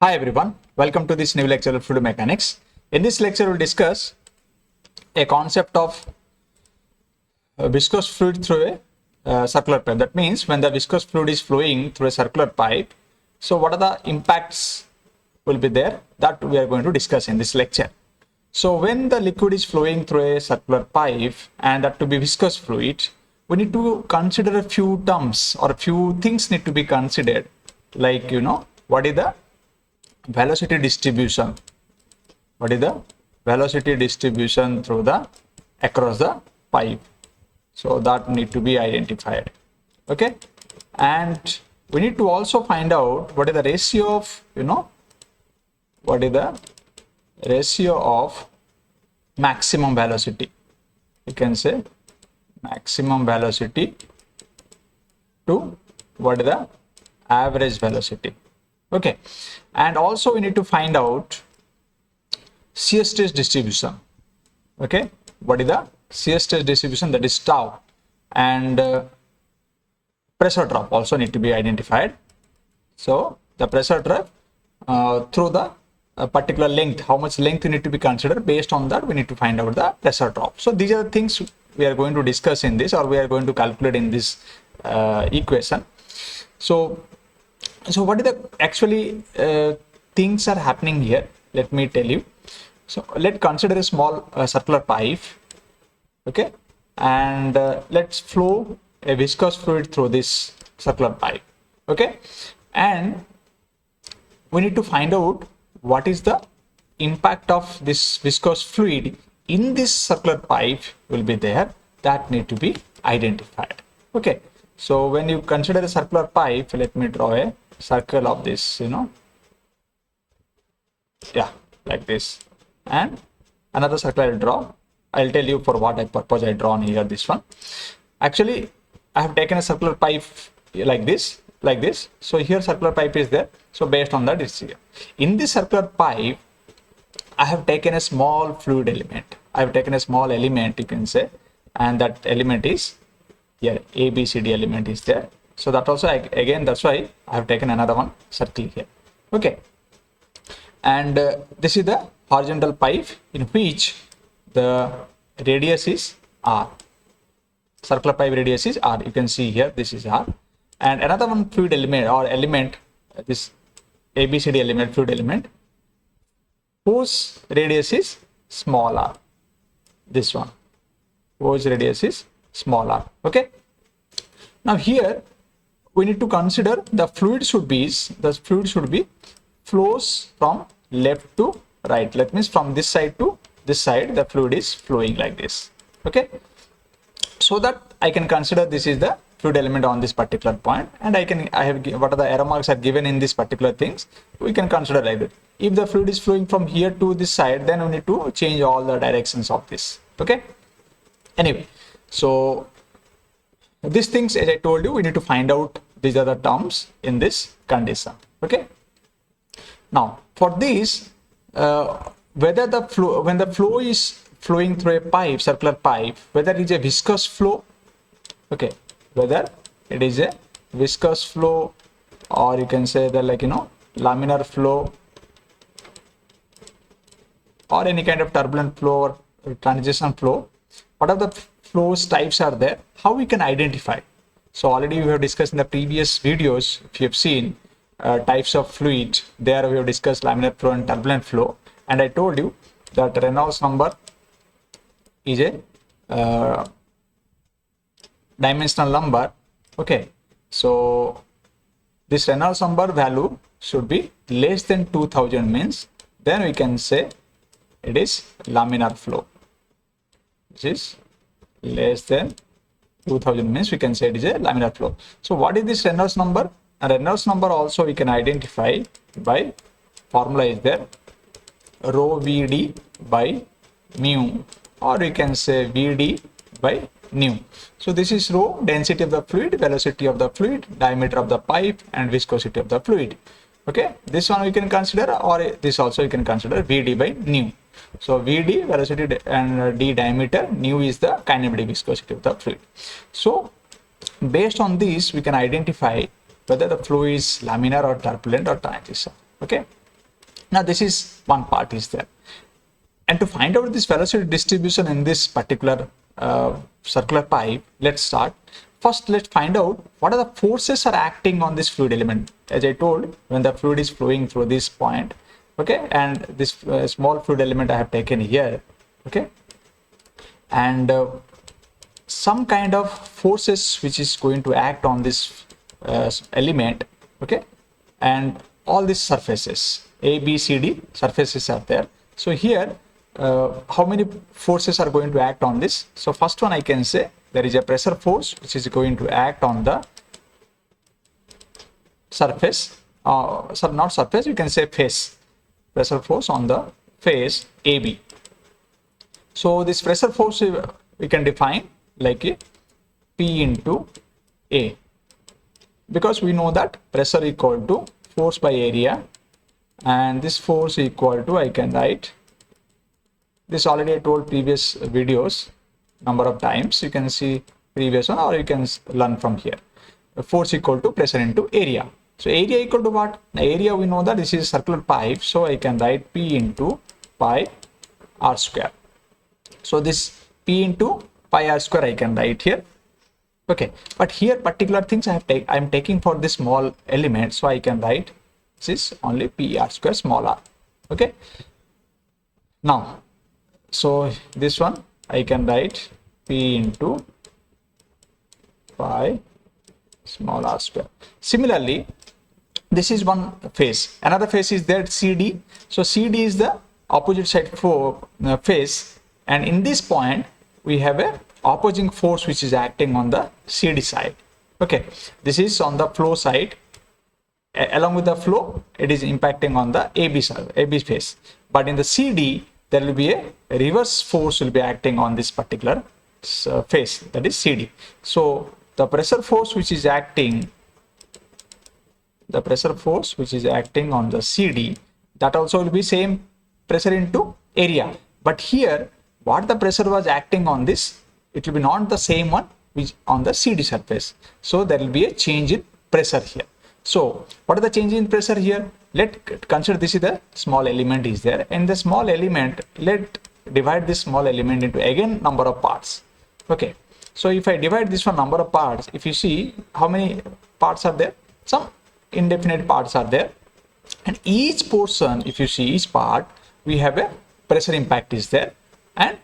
Hi everyone, welcome to this new lecture of fluid mechanics. In this lecture, we'll discuss a concept of viscous fluid through a circular pipe. That means when the viscous fluid is flowing through a circular pipe, so what are the impacts will be there that we are going to discuss in this lecture. So when the liquid is flowing through a circular pipe and that to be viscous fluid, we need to consider a few terms or a few things need to be considered, like what is the velocity distribution. What is the velocity distribution through the across the pipe? So that need to be identified. Okay, and we need to also find out what is the ratio of what is the ratio of maximum velocity. You can say maximum velocity to what is the average velocity. Okay, and also we need to find out shear stress distribution. Okay, what is the shear stress distribution, that is tau, and pressure drop also need to be identified. So the pressure drop through the particular length, how much length you need to be considered, based on that we need to find out the pressure drop. So these are the things we are going to discuss in this, or we are going to calculate in this equation. So what is the actually things are happening here? Let me tell you. So let's consider a small circular pipe. Okay, and let's flow a viscous fluid through this circular pipe. Okay, and we need to find out what is the impact of this viscous fluid in this circular pipe will be there, that need to be identified. Okay, so when you consider a circular pipe, let me draw a circle of this, like this, and another circle I'll draw. I'll tell you for what purpose I drawn here this one. Actually, I have taken a circular pipe like this. So here circular pipe is there. So based on that, it's here. In this circular pipe, I have taken a small fluid element. I have taken a small element, you can say, and that element is here. ABCD element is there. So that also, again, that's why I have taken another one circle here. Okay, and this is the horizontal pipe in which the radius is R. Circular pipe radius is R. You can see here, this is R. And another one fluid element or element, this ABCD element, fluid element, whose radius is small r. This one, whose radius is small r. Okay. Now here we need to consider the fluid should be flows from left to right. That means from this side to this side, the fluid is flowing like this. Okay, so that I can consider this is the fluid element on this particular point, and I have what are the arrow marks are given in this particular things. We can consider like that. If the fluid is flowing from here to this side, then we need to change all the directions of this. Okay. Anyway, so these things, as I told you, we need to find out these are the terms in this condition. Okay. Now for this, whether the flow, when the flow is flowing through a pipe, circular pipe, whether it is a viscous flow, okay, whether it is a viscous flow, or you can say that laminar flow, or any kind of turbulent flow or transition flow, what are the flows types are there, how we can identify. So already we have discussed in the previous videos, if you have seen types of fluid, there we have discussed laminar flow and turbulent flow, and I told you that Reynolds number is a dimensional number. Okay, so this Reynolds number value should be less than 2000, means then we can say it is laminar flow. This is less than 2000 means we can say it is a laminar flow. So what is this Reynolds number? A Reynolds number also we can identify by formula is there, rho Vd by mu, or we can say Vd by nu. So this is rho, density of the fluid, velocity of the fluid, diameter of the pipe, and viscosity of the fluid. Okay, this one we can consider, or this also you can consider Vd by nu. So Vd, velocity, and d, diameter, nu is the kinematic viscosity of the fluid. So based on this we can identify whether the flow is laminar or turbulent or transition. Okay, Now this is one part is there. And to find out this velocity distribution in this particular circular pipe, let's start. First, let's find out what are the forces are acting on this fluid element. As I told, when the fluid is flowing through this point, okay, and this small fluid element I have taken here, okay, and some kind of forces which is going to act on this element, okay, and all these surfaces A, B, C, D surfaces are there. So here how many forces are going to act on this? So first one I can say there is a pressure force which is going to act on the surface, not surface, you can say face, pressure force on the face AB. So this pressure force we can define like a P into A, because we know that pressure equal to force by area, and this force equal to, I can write this already I told previous videos number of times, you can see previous one or you can learn from here. Force equal to pressure into area. So area equal to what? The area we know that this is circular pipe, so I can write P into pi r square. So this P into pi r square I can write here. Okay, but here particular things I am taking for this small element, so I can write this is only P r square small r. Okay, now so this one I can write P into pi small r square. Similarly, this is one face, another face is there CD. So CD is the opposite side for face, and in this point we have a opposing force which is acting on the CD side. Okay, this is on the flow side. Along with the flow, it is impacting on the AB side, AB face. But in the CD, there will be a reverse force will be acting on this particular face, that is CD. So the pressure force which is acting, on the CD, that also will be same pressure into area. But here, what the pressure was acting on this, it will be not the same one which on the CD surface. So there will be a change in pressure here. So what are the change in pressure here? Let's consider this is the small element is there, and the small element, let divide this small element into again number of parts. Okay, so if I divide this one number of parts, if you see how many parts are there, some indefinite parts are there, and each portion, if you see each part, we have a pressure impact is there. And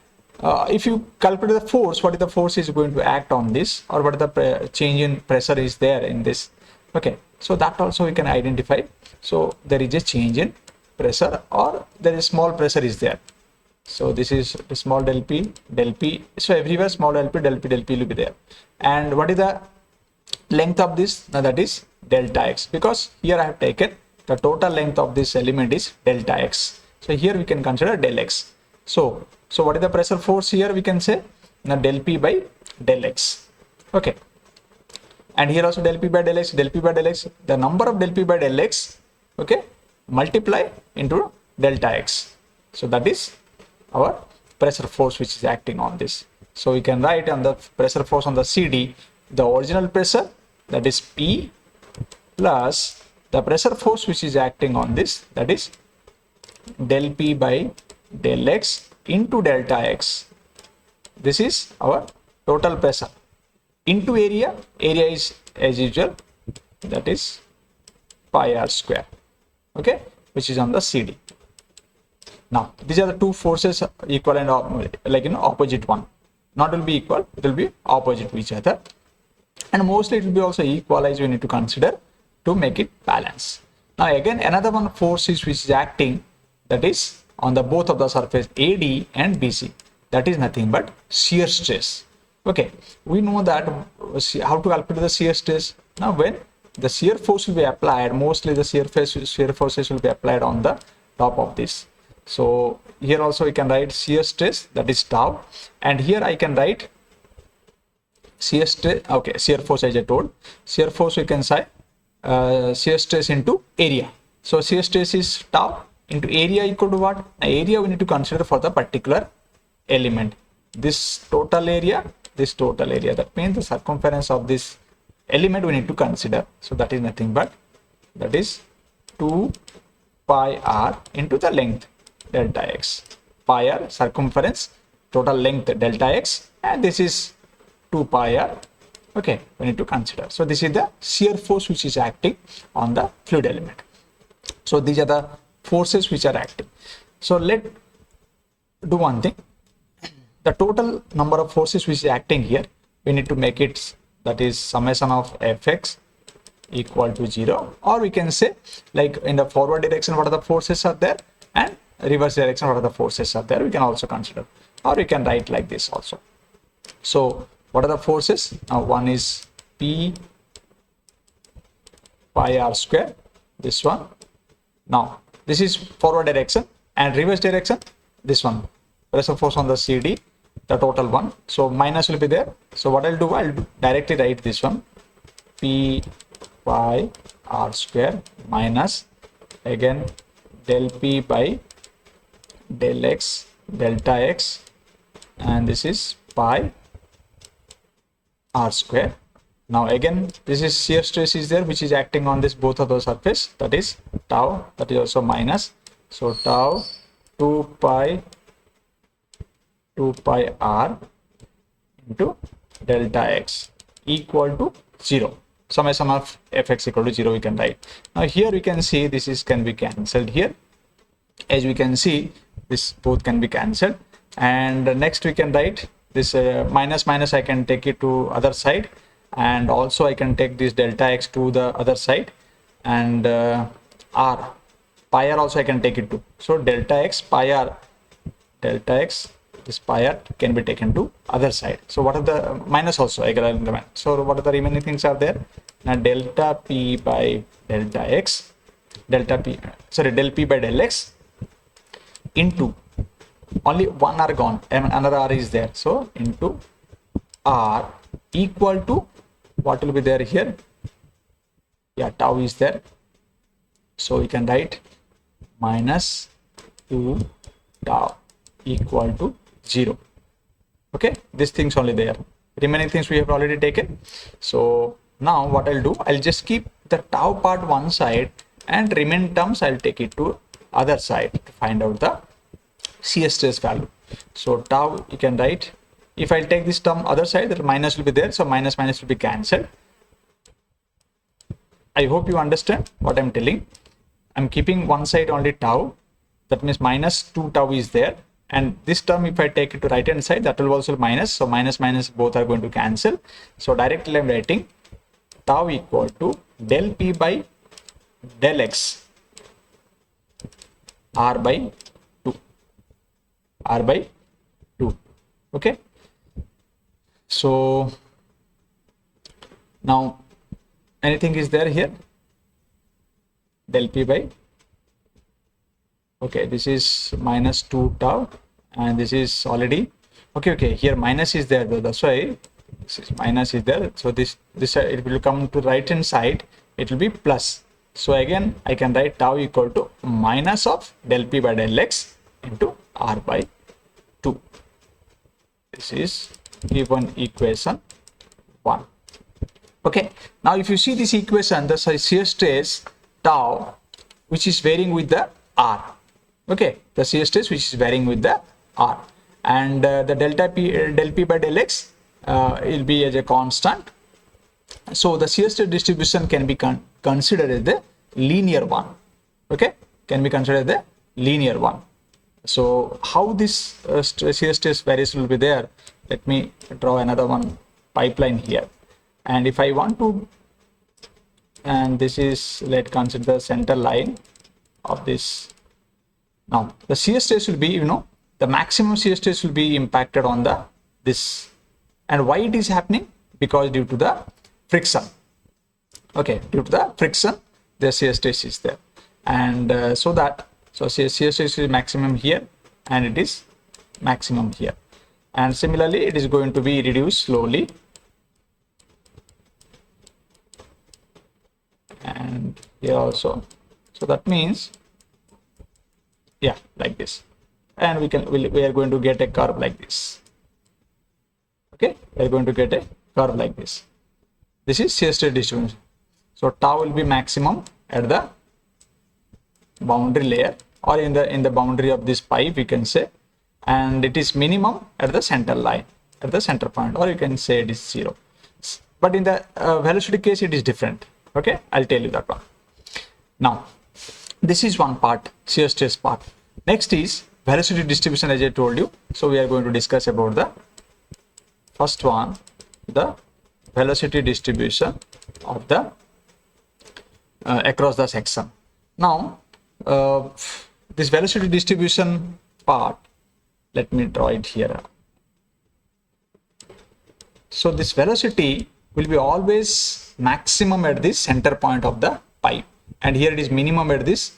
if you calculate the force, what is the force is going to act on this, or what is the change in pressure is there in this. Okay, so that also we can identify. So there is a change in pressure, or there is small pressure is there. So this is the small del P. So everywhere small del P will be there. And what is the length of this? Now that is delta x, because here I have taken the total length of this element is delta x. So here we can consider del x. So what is the pressure force here? We can say now del P by del x. Okay. And here also del P by del x, the number of del P by del x, okay, multiply into delta x. So that is our pressure force which is acting on this. So we can write on the pressure force on the CD, the original pressure, that is P, plus the pressure force which is acting on this, that is del P by del x into delta x. This is our total pressure. Into area is as usual, that is pi r square, okay, which is on the CD. Now these are the two forces equal and opposite one. Not will be equal, it will be opposite to each other, and mostly it will be also equalized. We need to consider to make it balance. Now again another one force is which is acting, that is on the both of the surface AD and BC, that is nothing but shear stress. Okay, we know that how to calculate the shear stress. Now when the shear force will be applied, mostly the shear forces will be applied on the top of this. So here also we can write shear stress, that is tau, and here I can write shear stress, okay, shear force as I told. Shear force we can say shear stress into area. So shear stress is tau into area equal to what? Now area we need to consider for the particular element. This total area, that means the circumference of this element we need to consider. So that is nothing but that is 2 pi r into the length delta x. Pi r circumference, total length delta x, and this is 2 pi r. Okay, we need to consider. So this is the shear force which is acting on the fluid element. So these are the forces which are acting. So let do one thing. The total number of forces which is acting here, we need to make it, that is summation of fx equal to 0, or we can say like in the forward direction what are the forces are there, and reverse direction what are the forces are there, we can also consider, or we can write like this also. So what are the forces? Now one is p pi r square, this one. Now this is forward direction, and reverse direction, this one, pressure force on the CD, the total one. So minus will be there. So what I'll do, I'll directly write this one, p pi r square minus again del p by del x delta x, and this is pi r square. Now again this is shear stress is there which is acting on this both of those surface, that is tau, that is also minus. So tau 2 pi r into delta x equal to 0. Summation of fx equal to 0 we can write. Now here we can see this is can be cancelled here. As we can see, this both can be cancelled, and next we can write this minus minus, I can take it to other side, and also I can take this delta x to the other side, and r pi r also I can take it to. So delta x pi r, delta x, this pi r can be taken to other side. So what are the minus also I can, so what are the remaining things are there? Now delta p by delta x, delta p, sorry, del p by del x into only one r gone and another r is there, so into r equal to what will be there here? Yeah, tau is there, so we can write minus 2 tau equal to 0. Okay, these things only there, remaining things we have already taken. So now what I'll do, I'll just keep the tau part one side, and remaining terms I'll take it to other side to find out the shear stress value. So tau you can write, if I take this term other side, the minus will be there, so minus minus will be cancelled. I hope you understand what I'm telling. I'm keeping one side only tau, that means minus 2 tau is there, and this term if I take it to right hand side, that will also minus, so minus minus both are going to cancel. So directly I'm writing tau equal to del p by del x r by 2, r by 2. Okay, so now anything is there here, del p by, okay, this is minus 2 tau, and this is already okay, here minus is there though, that's why this is minus is there. So this it will come to right hand side, it will be plus. So again I can write tau equal to minus of del p by del x into r by 2. This is given equation 1. Okay, now if you see this equation, the shear stress tau which is varying with the r, okay, the shear stress which is varying with the r, and the delta p del p by del x will be as a constant. So the shear stress distribution can be considered as the linear one. Okay, can be considered as the linear one. So how this shear stress variation will be there, let me draw another one pipeline here, and if I want to, and this is, let's consider the center line of this. Now the shear stress will be, you know, the maximum shear stress will be impacted on the this, and why it is happening? Because due to the friction. Okay, due to the friction the shear stress is there, and so shear stress is maximum here, and it is maximum here, and similarly it is going to be reduced slowly, and here also. So that means, yeah, like this, and we are going to get a curve like this. Okay, we are going to get a curve like this. This is shear stress distribution. So tau will be maximum at the boundary layer or in the boundary of this pipe, we can say, and it is minimum at the center line, at the center point, or you can say it is 0. But in the velocity case, it is different. Okay, I'll tell you that one. Now, this is one part, shear stress part. Next is velocity distribution, as I told you. So we are going to discuss about the first one, the velocity distribution of the across the section. Now, this velocity distribution part, let me draw it here. So this velocity will be always maximum at this center point of the pipe, and here it is minimum at this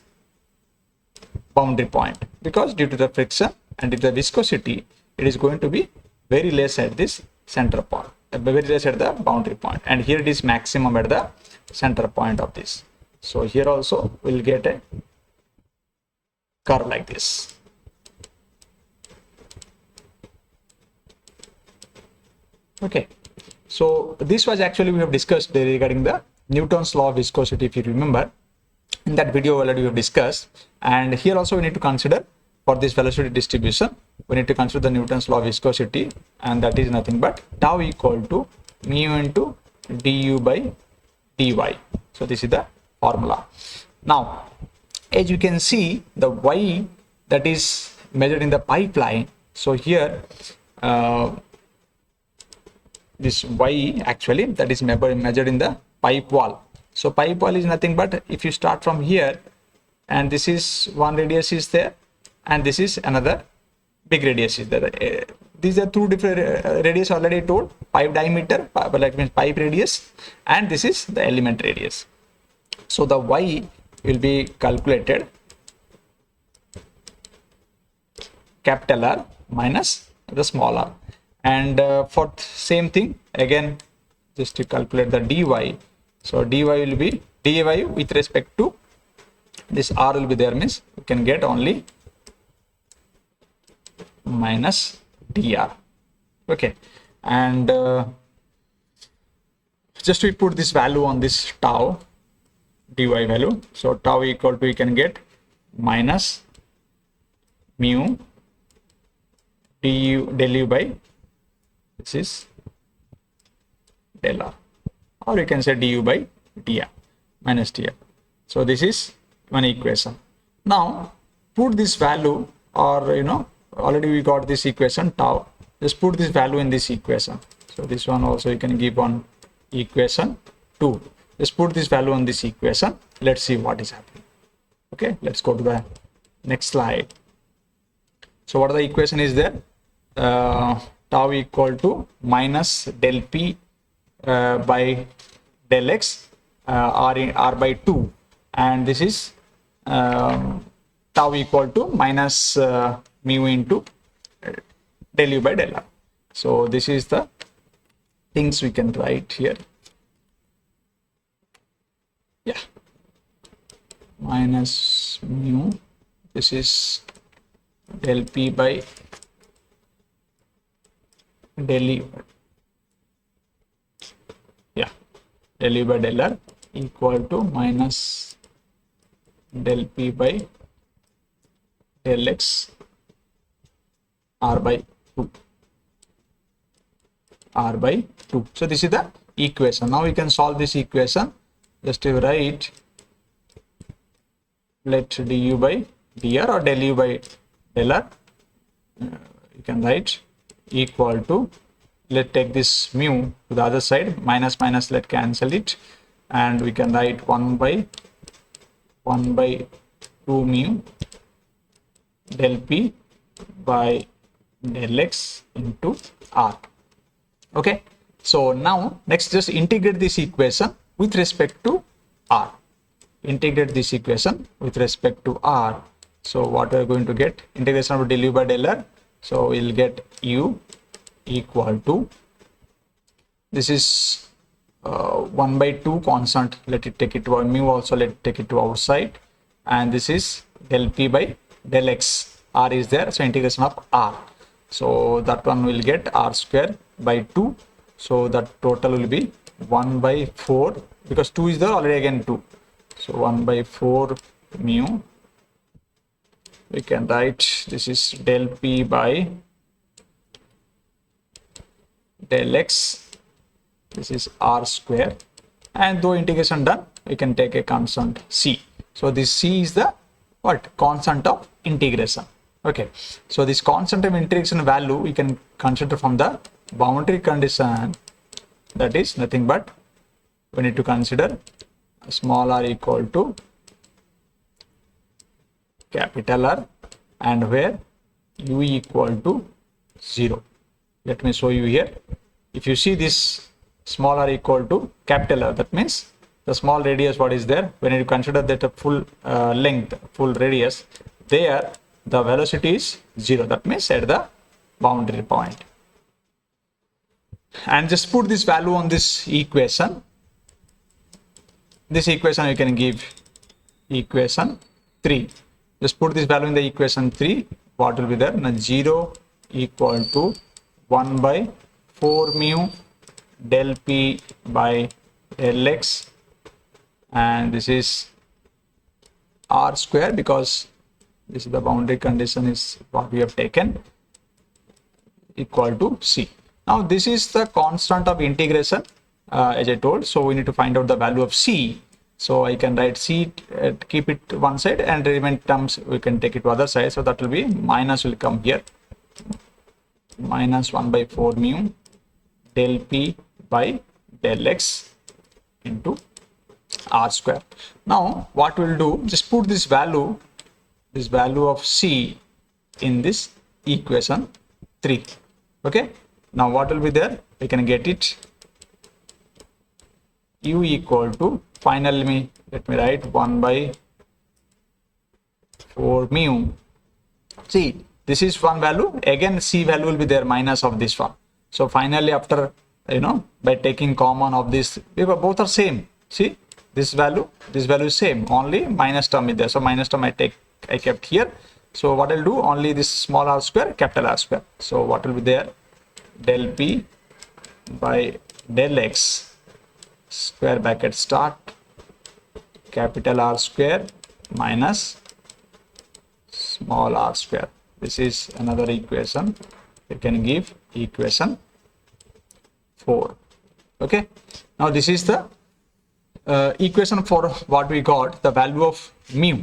boundary point, because due to the friction and due to the viscosity, it is going to be very less at this center point, very less at the boundary point, and here it is maximum at the center point of this. So here also we'll get a curve like this. Okay, so this was actually we have discussed regarding the Newton's law of viscosity, if you remember. In that video already we have discussed, and here also we need to consider for this velocity distribution, we need to consider the Newton's law of viscosity, and that is nothing but tau equal to mu into du by dy. So this is the formula. Now, as you can see, the y that is measured in the pipeline, so here this y actually that is measured in the pipe wall. So pipe wall is nothing but, if you start from here, and this is one radius is there, and this is another big radius is there. These are two different radius already told, pipe diameter, like means pipe radius, and this is the element radius. So the y will be calculated capital R minus the small r, and for same thing again, just to calculate the dy. So dy will be dy with respect to this r will be there, means you can get only minus dr. Okay, and just we put this value on this tau dy value. So tau equal to, you can get minus mu del u by, this is del r, or you can say du by dr minus dr. So this is one equation. Now put this value, or already we got this equation tau, just put this value in this equation. So this one also you can give on equation 2. Just put this value on this equation. Let's see what is happening. Okay, let's go to the next slide. So what are the equation is there? Tau equal to minus del p by del x r by 2, and this is tau equal to minus mu into del u by del r. So this is the things we can write here. Yeah, minus mu, this is del p by del u, yeah, del u by del r equal to minus del p by del x r by 2, r by 2. So this is the equation. Now we can solve this equation. Just to write, let du by dr or del u by del r, you can write equal to, let's take this mu to the other side, minus minus, let cancel it, and we can write 1 by 2 mu del p by del x into r. Okay, so now next just integrate this equation with respect to r. Integrate this equation with respect to r. So what we are going to get, integration of del u by del r. So we'll get u equal to, this is 1 by 2 constant, let it take it to mu also, let it take it to outside, and this is del p by del x, r is there, so integration of r. So that one will get r square by 2. So that total will be 1 by 4, because 2 is there already, again 2. So 1 by 4 mu we can write this is del p by del x. This is r square, and though integration done, we can take a constant c. So this c is the what? Constant of integration. Okay, so this constant of integration value we can consider from the boundary condition, that is nothing but we need to consider small r equal to capital R, and where u equal to 0. Let me show you here. If you see this small r equal to capital R, that means the small radius what is there, when you consider that a full length, full radius, there the velocity is 0, that means at the boundary point. And just put this value on this equation. This equation you can give equation 3. Just put this value in the equation 3. What will be there? Now 0 equal to 1 by 4 mu del p by del x, and this is r square because this is the boundary condition is what we have taken, equal to c. Now this is the constant of integration as I told, so we need to find out the value of c. So I can write c, keep it one side, and remaining terms we can take it to other side, so that will be minus will come here, minus 1 by 4 mu del p by del x into r square. Now what we'll do, just put this value of c in this equation 3. Okay, now what will be there, we can get it u equal to, finally let me write 1 by 4 mu. See, this is one value, again c value will be there minus of this one. So finally after by taking common of this, because both are same, see this value is same, only minus term is there, so minus term I kept here. So what I'll do, only this small r square, capital R square. So what will be there, del p by del x square bracket start capital R square minus small r square. This is another equation, you can give equation 4. Okay, now this is the equation for what we got, the value of mu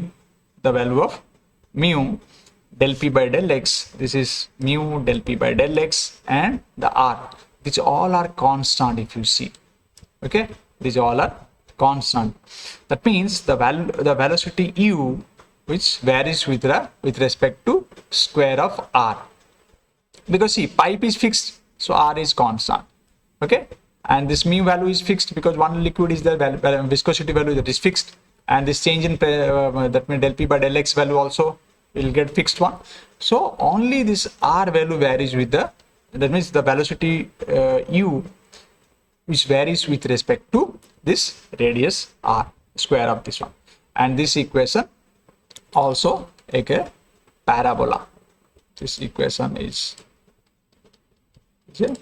del p by del x. This is mu del p by del x, and the r, which all are constant if you see. Okay, these all are constant. That means the velocity u, which varies with respect to square of r, because see pipe is fixed, so r is constant. Okay, and this mu value is fixed because one liquid is the viscosity value that is fixed, and this change in that means del p by del x value also will get fixed one. So only this r value varies with that means the velocity u, which varies with respect to this radius r, square of this one. And this equation also a parabola. This equation is a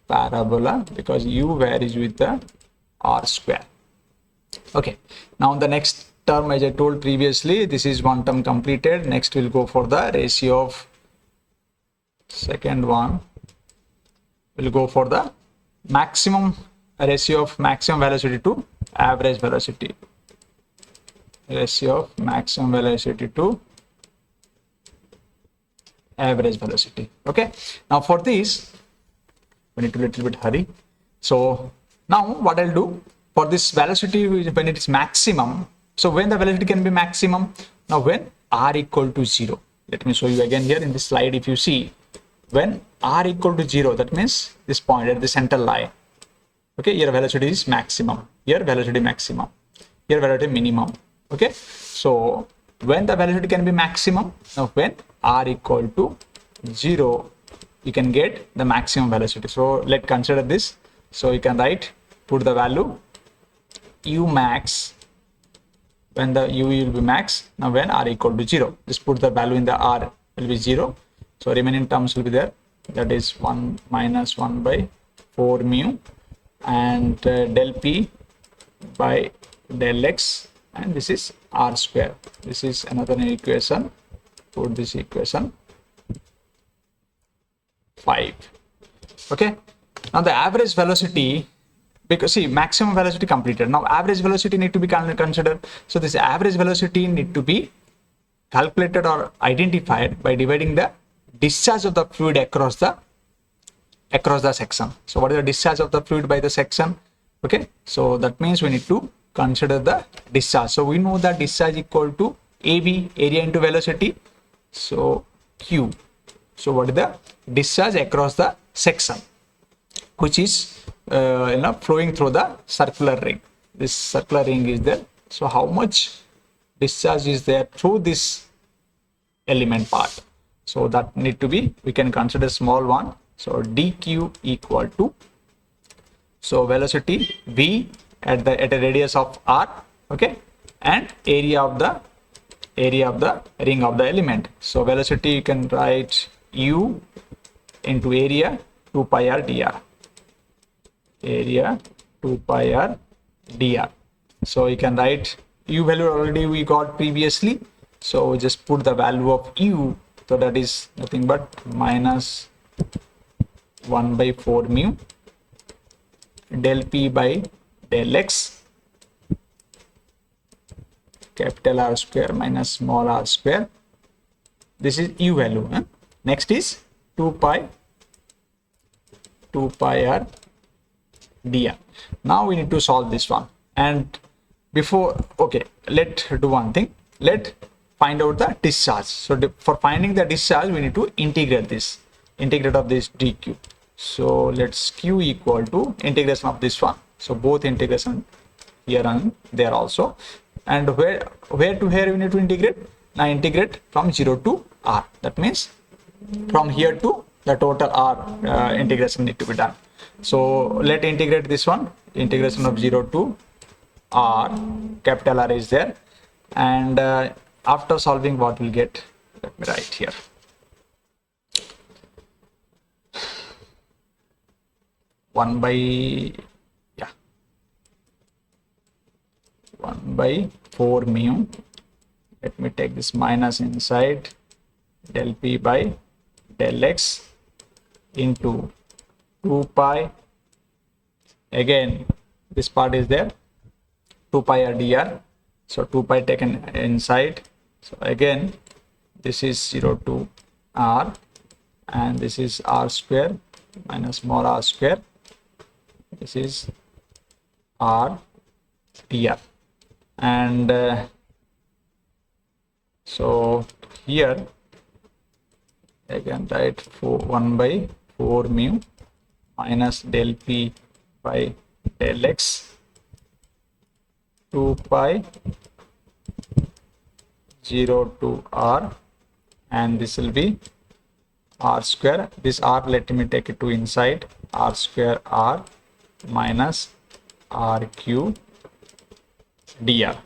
parabola because u varies with the r square. Okay, now the next term, as I told previously, this is one term completed. Next we'll go for the ratio of, second one we'll go for the maximum ratio of maximum velocity to average velocity, ratio of maximum velocity to average velocity. Okay, now for this we need to little bit hurry. So now what I'll do, for this velocity when it is maximum, so when the velocity can be maximum, now when r equal to 0. Let me show you again here in this slide. If you see, when r equal to 0, that means this point at the center line. Okay, here velocity is maximum, here velocity maximum, here velocity minimum. Okay, so when the velocity can be maximum, now when r equal to 0, you can get the maximum velocity. So let's consider this. So you can write, put the value u max, when the u will be max, now when r equal to 0, just put the value in the r will be 0, so remaining terms will be there, that is 1 minus 1 by 4 mu, and del p by del x, and this is r square. This is another equation. Put this equation 5. Okay, now the average velocity, because see, maximum velocity completed, now average velocity need to be considered. So this average velocity need to be calculated or identified by dividing the discharge of the fluid across the section. So what is the discharge of the fluid by the section? Okay, so that means we need to consider the discharge. So we know that discharge equal to AB, area into velocity, so Q. So what is the discharge across the section, which is flowing through the circular ring. This circular ring is there. So how much discharge is there through this element part? So that need to be, we can consider small one. So dq equal to, so velocity v at a radius of r, okay, and area of the ring of the element. So velocity, you can write u into area 2 pi r dr, area 2 pi r dr. So you can write u value already we got previously, so just put the value of u, so that is nothing but minus 1 by 4 mu del p by del x, capital R square minus small r square. This is u value. Next is 2 pi r dr. Now we need to solve this one, and before, okay, let's do one thing. Let find out the discharge. So for finding the discharge, we need to integrate of this dq. So let's q equal to integration of this one. So both integration here and there also. And where to where we need to integrate? Now integrate from 0 to r. That means from here to the total r integration need to be done. So let integrate this one. Integration of 0 to r, capital R is there, and after solving, what we'll get, let me write here. One by 4 mu. Let me take this minus inside, del p by del x into 2 pi. Again, this part is there, 2 pi r dr. So 2 pi taken inside. So again, this is 0 to r, and this is r square minus small r square. This is r dr, and so here again write 1 by 4 mu minus del p by del x 2 pi 0 to r, and this will be r square. This r, let me take it to inside, r square r minus rq dr.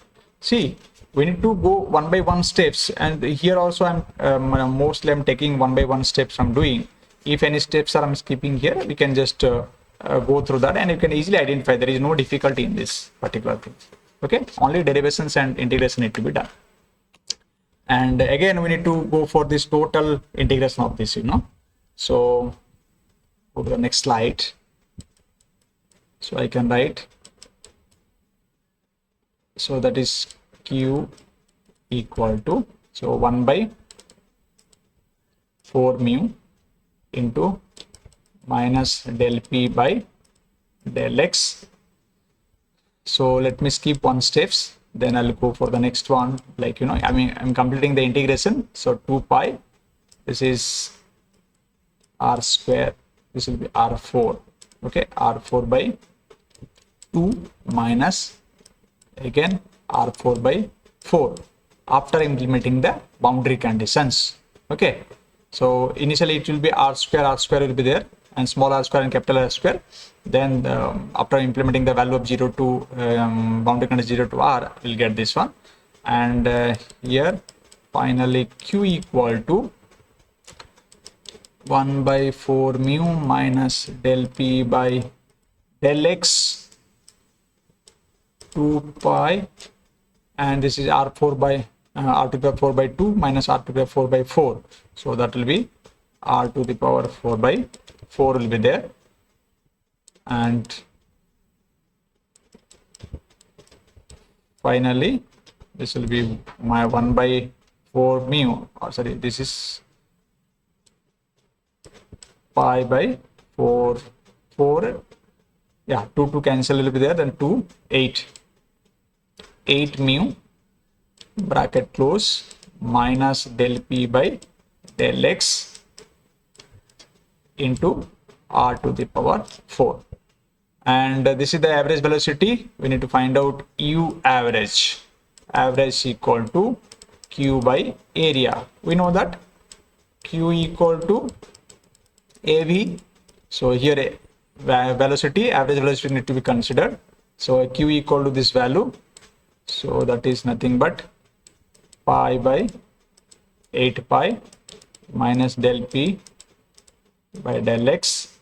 See, we need to go one by one steps, and here also I'm mostly I'm taking one by one steps I'm doing. If any steps I'm skipping here, we can just go through that, and you can easily identify. There is no difficulty in this particular thing. Okay, only derivations and integration need to be done. And again, we need to go for this total integration of this, So go to the next slide. So I can write, so that is q equal to, so 1 by 4 mu into minus del p by del x. So let me skip one steps, then I'll go for the next one. Like, I'm completing the integration. So 2 pi, this is r square, this will be r4, okay, r4 by 2 minus again r4 by 4 after implementing the boundary conditions. Okay, so initially it will be r square will be there, and small r square and capital R square. Then after implementing the value of 0 to boundary condition 0 to r, we'll get this one. And here finally q equal to 1 by 4 mu minus del p by del x 2 pi and this is r4 by r to the power 4 by 2 minus r to the power 4 by 4. So that will be r to the power 4 by 4 will be there, and finally this will be my 1 by 4 mu, or sorry, this is pi by 4, yeah, 2 cancel will be there, then 2 8 mu bracket close minus del p by del x into r to the power 4. And this is the average velocity. We need to find out u average. Average equal to q by area. We know that q equal to av. So here velocity, average velocity need to be considered. So q equal to this value. So that is nothing but pi by 8 pi minus del p by del x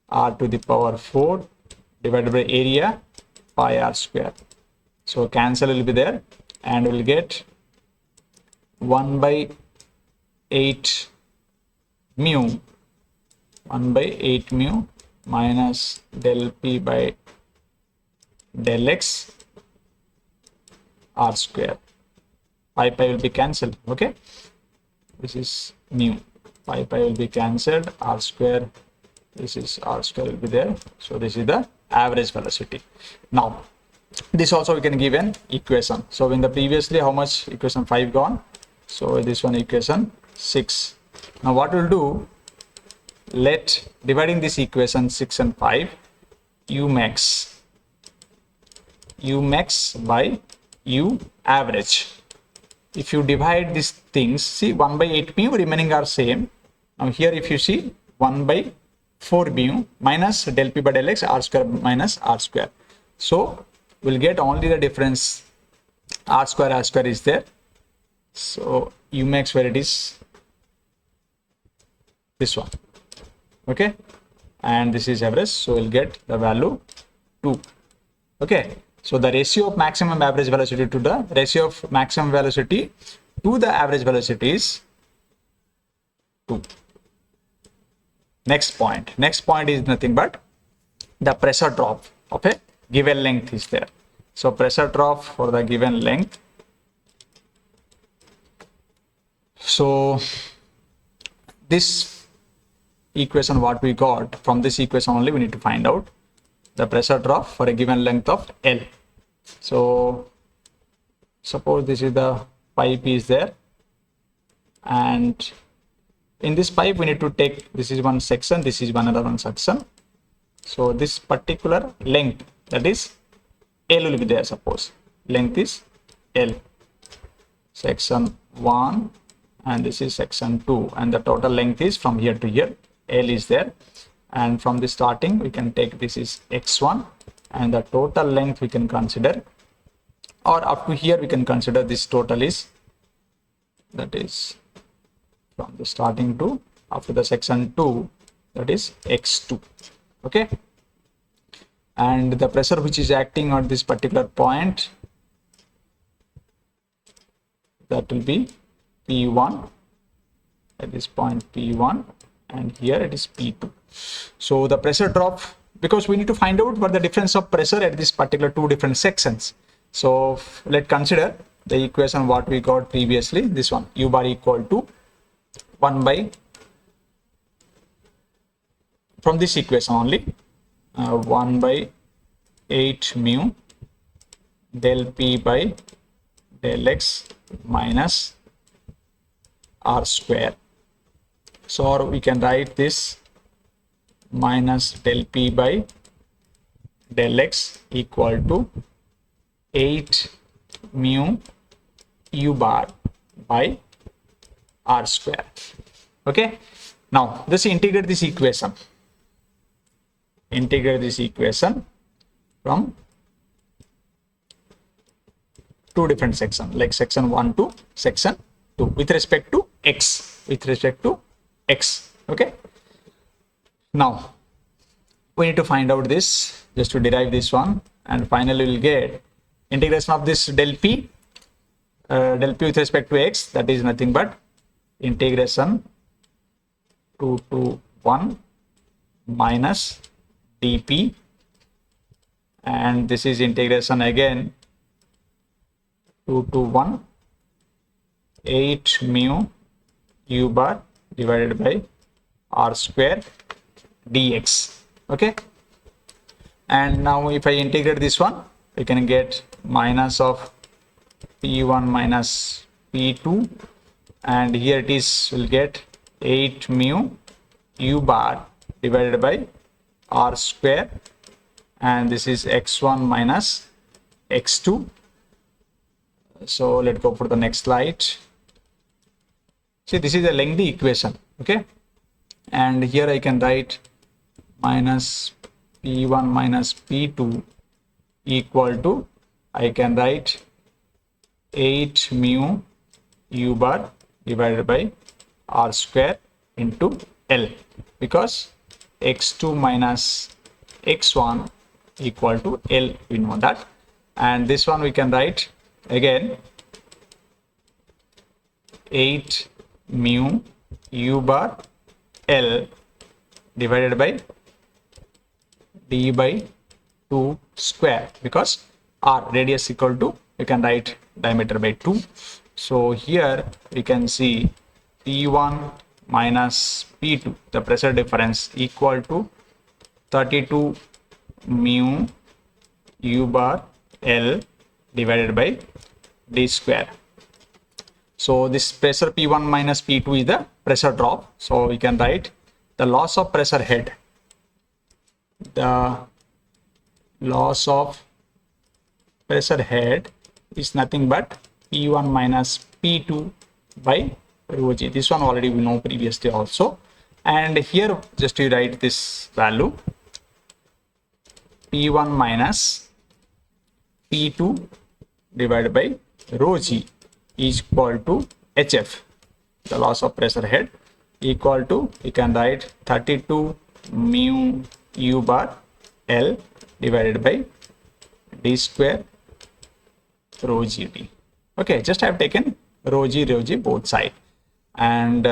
r to the power 4 divided by area pi r square. So cancel will be there, and we'll get 1 by 8 mu, 1 by 8 mu minus del p by del x r square. Pi will be cancelled. Okay, this is mu, pi will be cancelled, r square, this is r square will be there. So this is the average velocity. Now this also we can give an equation. So in the previously, how much equation 5 gone, so this one equation 6. Now what we'll do, let dividing this equation 6 and 5, u max by u average. If you divide these things, see 1 by 8 mu remaining are same. Now here if you see 1 by 4 mu minus del p by del x r square minus r square. So we'll get only the difference, r square is there. So u max where it is, this one. Okay, and this is average, so we'll get the value 2. Okay, so the ratio of maximum average velocity to the ratio of maximum velocity to the average velocity is 2. Next point is nothing but the pressure drop of a given length is there. So pressure drop for the given length. So this equation what we got, from this equation only we need to find out the pressure drop for a given length of L. So suppose this is the pipe is there, and in this pipe we need to take, this is one section, this is another one section. So this particular length, that is L will be there. Suppose length is L, section 1, and this is section 2, and the total length is from here to here, L is there. And from the starting we can take, this is x1, and the total length we can consider, or up to here we can consider this total is, that is from the starting to after the section 2, that is x2. Okay, and the pressure which is acting on this particular point, that will be P1 at this point, P1, and here it is P2. So the pressure drop, because we need to find out what the difference of pressure at this particular two different sections. So let's consider the equation what we got previously, this one, u bar equal to 1 by, from this equation only, 1 by 8 mu del p by del x minus r square. So or we can write this minus del p by del x equal to 8 mu u bar by r square. Okay, now this integrate this equation, from two different sections, like section 1 to section 2 with respect to x, okay. Now we need to find out this, just to derive this one, and finally we'll get integration of this del p with respect to x, that is nothing but integration 2 to 1 minus dp, and this is integration again 2 to 1 8 mu u bar divided by r square dx. Okay, and now if I integrate this one, we can get minus of p1 minus p2, and here it is, we'll get 8 mu u bar divided by r square, and this is x1 minus x2. So let's go for the next slide. See, this is a lengthy equation. Okay, and here I can write minus p1 minus p2 equal to, I can write 8 mu u bar divided by r square into L, because x2 minus x1 equal to L, we know that. And this one we can write again 8 mu u bar L divided by d by 2 square, because r radius equal to, you can write diameter by 2. So here we can see p1 minus p2, the pressure difference, equal to 32 mu u bar L divided by d square. So this pressure p1 minus p2 is the pressure drop. So we can write the loss of pressure head. The loss of pressure head is nothing but p1 minus p2 by rho g. This one already we know previously also. And here just you write this value, p1 minus p2 divided by rho g is equal to hf, the loss of pressure head, equal to, you can write 32 mu u bar L divided by d square rho g d. Okay, just I have taken rho g both side, and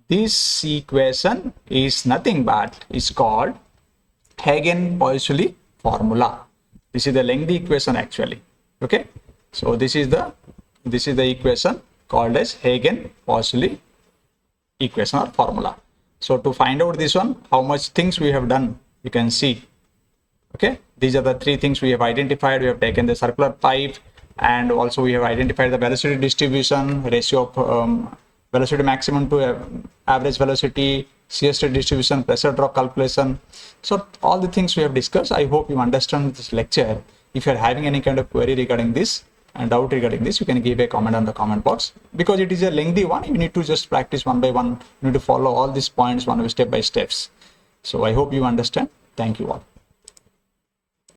this equation is nothing but is called Hagen-Poiseuille formula. This is the lengthy equation actually. Okay, so this is the equation called as Hagen-Poiseuille equation or formula. So to find out this one, how much things we have done, you can see. Okay, these are the three things we have identified. We have taken the circular pipe, and also we have identified the velocity distribution, ratio of velocity maximum to average velocity, shear stress distribution, pressure drop calculation. So all the things we have discussed. I hope you understand this lecture. If you are having any kind of query regarding this and doubt regarding this, you can give a comment on the comment box, because it is a lengthy one. You need to just practice one by one. You need to follow all these points one step by steps. So I hope you understand. Thank you all.